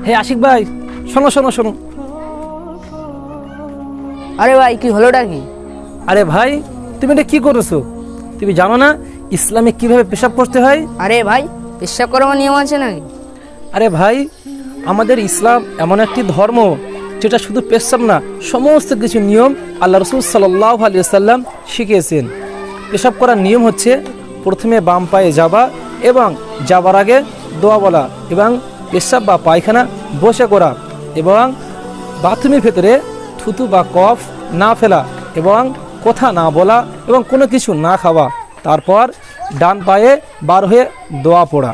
হে আশিক ভাই, শোনো শোনো শোনো। আরে ভাই, কি হলোটা কি? আরে ভাই, তুমি এটা কি করেছো? তুমি জানো না ইসলামে কিভাবে পেশাব করতে হয়? আরে ভাই, পেশাব করার নিয়ম আছে নাকি? আরে ভাই, আমাদের ইসলাম এমন একটি ধর্ম যেটা শুধু পেশাব না, সমস্ত কিছু নিয়ম আল্লাহ রসুল সাল্লাল্লাহু আলাইহি ওয়াসাল্লাম শিখিয়েছেন। পেশাব করার নিয়ম হচ্ছে প্রথমে বাম পায়ে যাবা এবং যাবার আগে দোয়া বলা, এবং পেশাব বা পায়খানা বসে করা, এবং বাথরুমের ভেতরে থুতু বা কফ না ফেলা, এবং কথা না বলা, এবং কোনো কিছু না খাওয়া। তারপর ডান পায়ে বার হয়ে দোয়া পড়া।